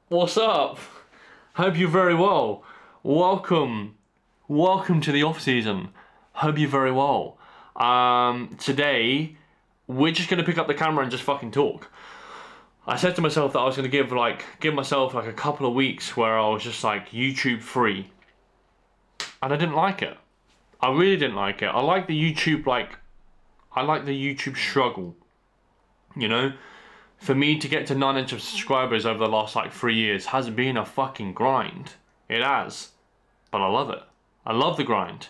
What's up? Hope you're very well. Welcome to the off season. Hope you're very well. Today we're just gonna pick up the camera and just fucking talk. I said to myself that I was gonna give myself like a couple of weeks where I was just like YouTube free, and I didn't like it. I really didn't like it. I like the YouTube struggle. You know, for me to get to 900 subscribers over the last like 3 years has been a fucking grind. It has. But I love it. I love the grind.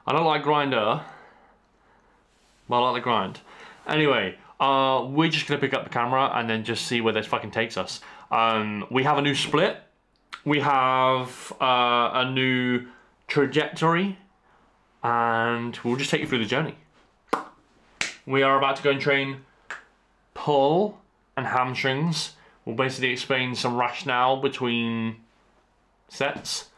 I don't like grinder, but I like the grind. Anyway, we're just gonna pick up the camera and then just see where this fucking takes us. We have a new split. We have a new trajectory, and we'll just take you through the journey. We are about to go and train pull and hamstrings. We'll basically explain some rationale between sets,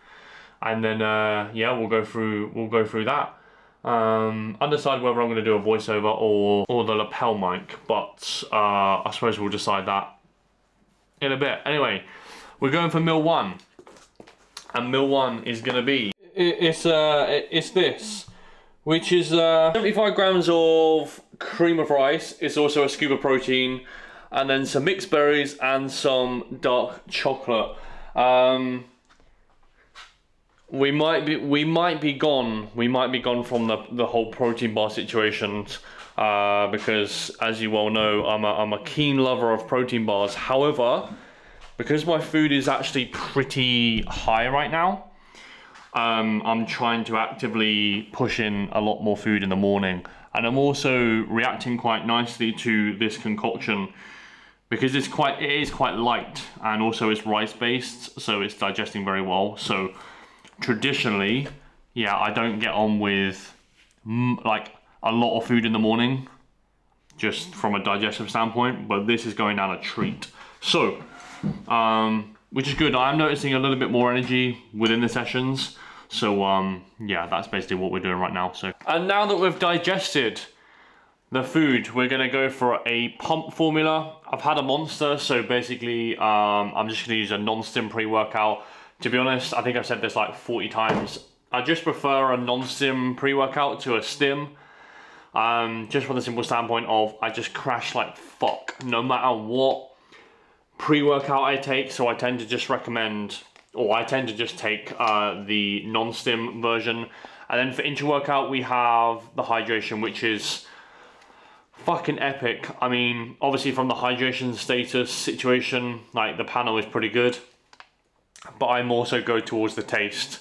and then we'll go through that. Undecided whether I'm going to do a voiceover or the lapel mic, but I suppose we'll decide that in a bit. Anyway, we're going for meal one, and meal one is going to be it's this, which is 75 grams of cream of rice. It's also a scoop of protein, and then some mixed berries and some dark chocolate. We might be gone from the whole protein bar situation, because as you well know, I'm a keen lover of protein bars. However, because my food is actually pretty high right now, I'm trying to actively push in a lot more food in the morning, and I'm also reacting quite nicely to this concoction because it is quite light, and also it's rice based, so it's digesting very well. So traditionally, yeah, I don't get on with like a lot of food in the morning, just from a digestive standpoint, but this is going down a treat. So, which is good. I'm noticing a little bit more energy within the sessions. So, yeah, that's basically what we're doing right now. So, and now that we've digested the food, we're gonna go for a pump formula. I've had a Monster, so basically, I'm just gonna use a non-stim pre-workout. To be honest, I think I've said this like 40 times. I just prefer a non-stim pre-workout to a stim. Just from the simple standpoint of I just crash like fuck no matter what pre-workout I take. So I tend to just take the non-stim version. And then for intra-workout, we have the hydration, which is fucking epic. I mean, obviously from the hydration status situation, like the panel is pretty good, but I'm also go towards the taste.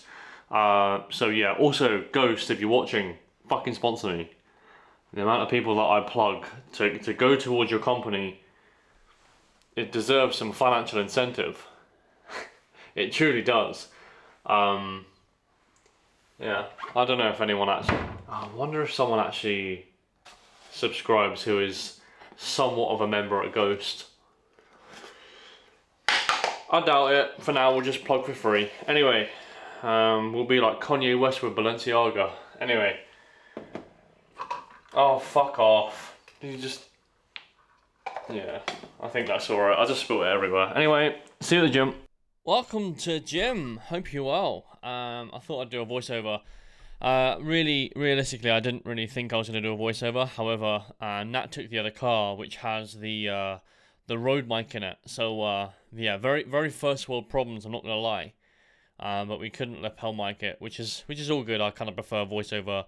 So yeah, also Ghost, if you're watching, fucking sponsor me. The amount of people that I plug to go towards your company, it deserves some financial incentive. It truly does. Yeah, I don't know if anyone actually, I wonder if someone actually subscribes who is somewhat of a member at Ghost. I doubt it. For now, we'll just plug for free. Anyway, we'll be like Kanye West with Balenciaga. Anyway. Oh, fuck off. You just... Yeah, I think that's alright. I just spilled it everywhere. Anyway, see you at the gym. Welcome to gym. Hope you're well. I thought I'd do a voiceover. Really, realistically, I didn't really think I was going to do a voiceover. However, Nat took the other car, which has the Rode mic in it. So, yeah, very, very first world problems, I'm not going to lie. But we couldn't lapel mic it, which is all good. I kind of prefer voiceover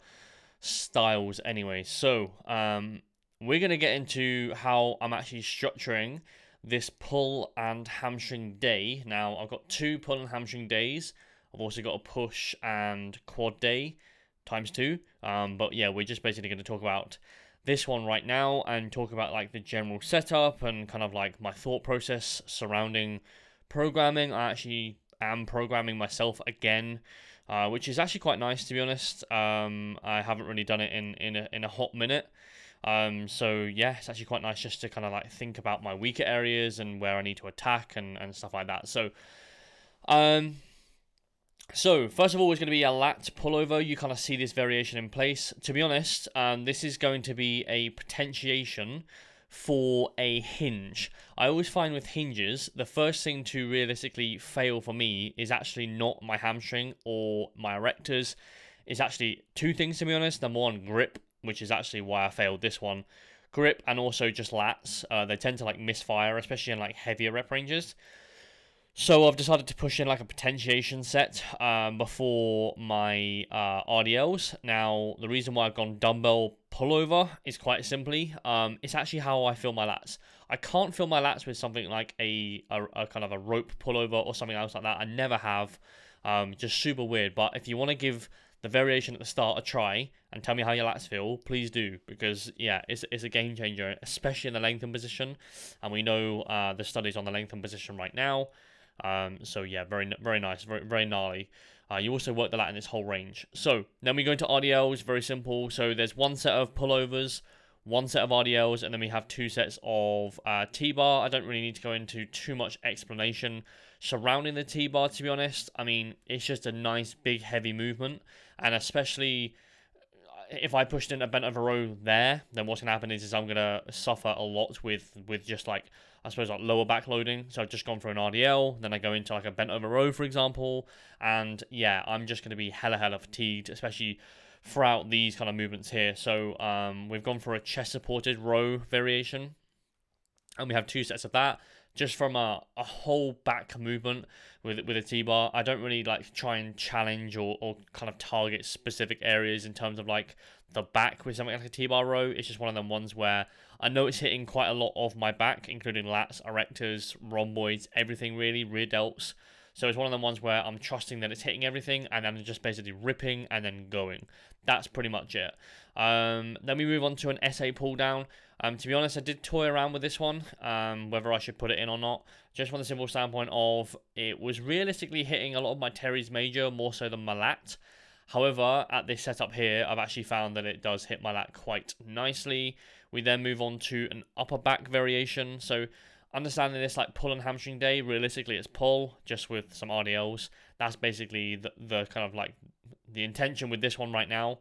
styles anyway. So, we're going to get into how I'm actually structuring this pull and hamstring day. Now, I've got 2 pull and hamstring days. I've also got a push and quad day ×2. But yeah, we're just basically going to talk about this one right now and talk about like the general setup and kind of like my thought process surrounding programming. I actually am programming myself again, which is actually quite nice, to be honest. I haven't really done it in a hot minute. So yeah, it's actually quite nice just to kind of like think about my weaker areas and where I need to attack and stuff like that. So first of all, it's going to be a lat pullover. You kind of see this variation in place. To be honest, this is going to be a potentiation for a hinge. I always find with hinges, the first thing to realistically fail for me is actually not my hamstring or my erectors. It's actually two things, to be honest. Number one, grip, which is actually why I failed this one. Grip and also just lats. They tend to like misfire, especially in like heavier rep ranges. So I've decided to push in like a potentiation set before my RDLs. Now, the reason why I've gone dumbbell pullover is quite simply, it's actually how I feel my lats. I can't feel my lats with something like a kind of a rope pullover or something else like that. I never have. Just super weird. But if you want to give the variation at the start a try and tell me how your lats feel, please do, because yeah, it's a game changer, especially in the lengthen position, and we know the studies on the lengthen position right now. So yeah, very nice, very gnarly. You also work the lat in this whole range. So then we go into RDLs, very simple. So there's one set of pullovers, one set of RDLs, and then we have two sets of T-bar. I don't really need to go into too much explanation surrounding the T-bar, to be honest. I mean, it's just a nice, big, heavy movement, and especially if I pushed in a bent over row there, then what's gonna happen is I'm gonna suffer a lot with just like, I suppose, like lower back loading. So I've just gone for an RDL, then I go into like a bent over row, for example, and yeah, I'm just gonna be hella fatigued, especially throughout these kind of movements here. So we've gone for a chest supported row variation, and we have two sets of that, just from a whole back movement with a T-bar. I don't really like try and challenge or kind of target specific areas in terms of like the back with something like a T-bar row. It's just one of them ones where I know it's hitting quite a lot of my back, including lats, erectors, rhomboids, everything really, rear delts. So it's one of them ones where I'm trusting that it's hitting everything, and then just basically ripping and then going. That's pretty much it. Then we move on to an SA pull down. To be honest, I did toy around with this one, whether I should put it in or not. Just from the simple standpoint of it was realistically hitting a lot of my teres major, more so than my lat. However, at this setup here, I've actually found that it does hit my lat quite nicely. We then move on to an upper back variation. So understanding this like pull and hamstring day, realistically it's pull, just with some RDLs. That's basically the kind of like the intention with this one right now,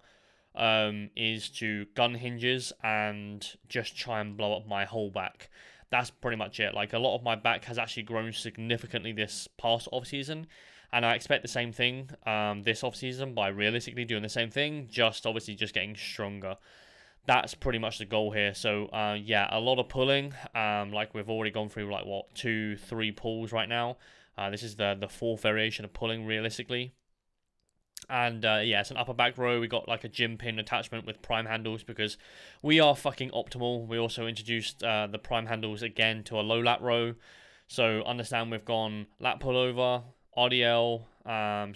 is to gun hinges and just try and blow up my whole back. That's pretty much it. Like, a lot of my back has actually grown significantly this past off season, and I expect the same thing this off season by realistically doing the same thing, just obviously just getting stronger. That's pretty much the goal here. So yeah, a lot of pulling. Like, we've already gone through like what 2-3 pulls right now. This is the fourth variation of pulling realistically. And yeah, it's an upper back row. We got like a gym pin attachment with prime handles because we are fucking optimal. We also introduced the prime handles again to a low lat row. So understand we've gone lat pullover, RDL.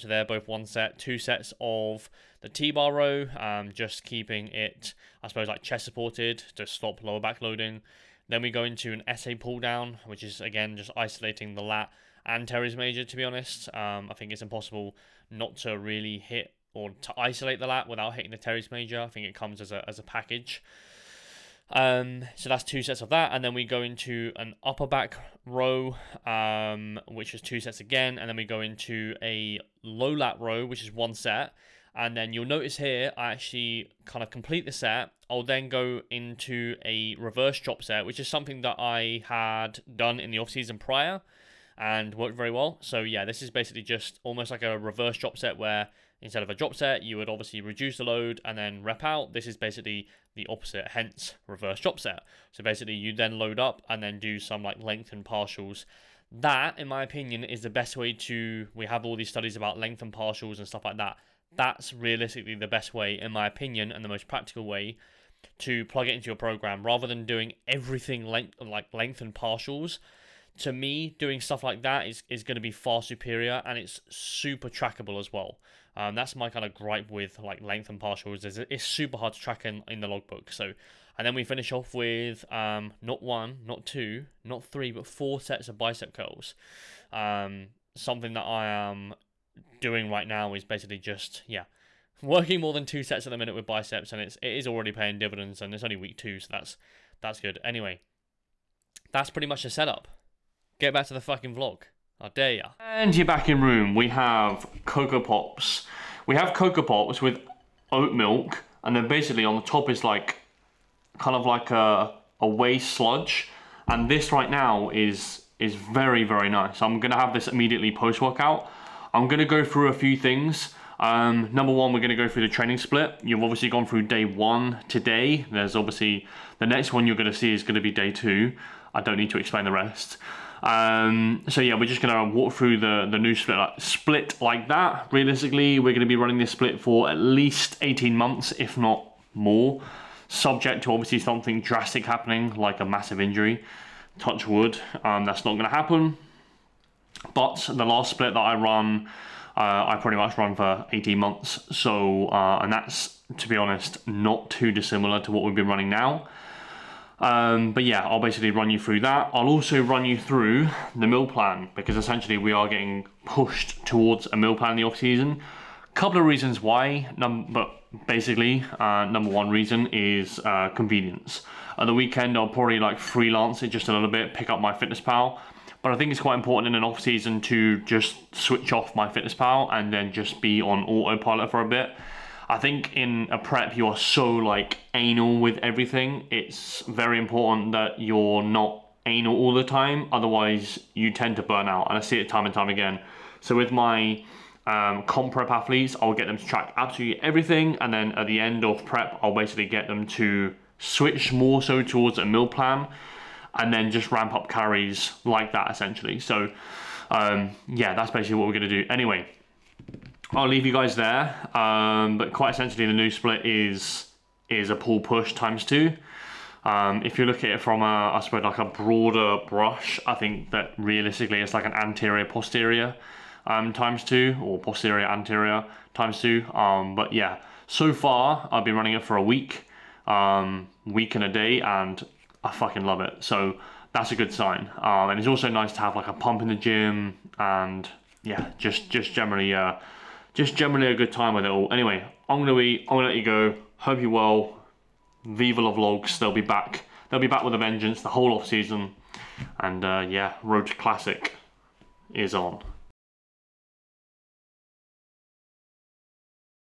So they're both one set, two sets of the T-bar row. Just keeping it, I suppose, like chest supported to stop lower back loading. Then we go into an SA pull down, which is again just isolating the lat and teres major, to be honest. I think it's impossible not to really hit or to isolate the lat without hitting the teres major. I think it comes as a package. So that's two sets of that, and then we go into an upper back row, which is two sets again, and then we go into a low lat row, which is one set. And then you'll notice here, I actually kind of complete the set. I'll then go into a reverse drop set, which is something that I had done in the off season prior and worked very well. So yeah, this is basically just almost like a reverse drop set where instead of a drop set, you would obviously reduce the load and then rep out. This is basically the opposite, hence reverse drop set. So basically you then load up and then do some like lengthen partials. That, in my opinion, is the best way to, we have all these studies about lengthen partials and stuff like that. That's realistically the best way, in my opinion, and the most practical way to plug it into your program, rather than doing everything lengthen partials. To me, doing stuff like that is going to be far superior, and it's super trackable as well. That's my kind of gripe with like lengthen partials, is it's super hard to track in the logbook. So, and then we finish off with not one, not two, not three, but 4 sets of bicep curls. Something that I am doing right now is basically just, yeah, working more than 2 sets at the minute with biceps, and it is already paying dividends, and it's only week 2, so that's good. Anyway, that's pretty much the setup. Get back to the fucking vlog. I dare ya. And you're back in room. We have Cocoa Pops. We have Cocoa Pops with oat milk, and then basically on the top is like kind of like a away sludge, and this right now is very, very nice. I'm gonna have this immediately post-workout. I'm gonna go through a few things. Number one, we're gonna go through the training split. You've obviously gone through day 1 today. There's obviously, the next one you're gonna see is gonna be day 2. I don't need to explain the rest. So yeah, we're just gonna walk through the new split like that. Realistically, we're gonna be running this split for at least 18 months, if not more, subject to obviously something drastic happening, like a massive injury. Touch wood, that's not gonna happen. But the last split that I run, I pretty much run for 18 months. So, and that's, to be honest, not too dissimilar to what we've been running now. But yeah, I'll basically run you through that. I'll also run you through the meal plan, because essentially we are getting pushed towards a meal plan in the off season. Couple of reasons why, but basically, number one reason is convenience. At the weekend, I'll probably like freelance it just a little bit, pick up my MyFitnessPal. But I think it's quite important in an off season to just switch off my MyFitnessPal and then just be on autopilot for a bit. I think in a prep, you are so like anal with everything. It's very important that you're not anal all the time. Otherwise, you tend to burn out. And I see it time and time again. So with my comp prep athletes, I'll get them to track absolutely everything. And then at the end of prep, I'll basically get them to switch more so towards a meal plan and then just ramp up calories like that, essentially. So yeah, that's basically what we're gonna do. Anyway, I'll leave you guys there, but quite essentially the new split is a pull push ×2. If you look at it from I suppose like a broader brush, I think that realistically it's like an anterior posterior ×2, or posterior anterior ×2. But yeah, so far I've been running it for a week and a day, and I fucking love it. So that's a good sign. And it's also nice to have like a pump in the gym, and yeah, just generally a good time with it all. Anyway, I'm gonna let you go. Hope you're well. Viva la vlogs. They'll be back with a vengeance the whole off season. And yeah, Road to Classic is on.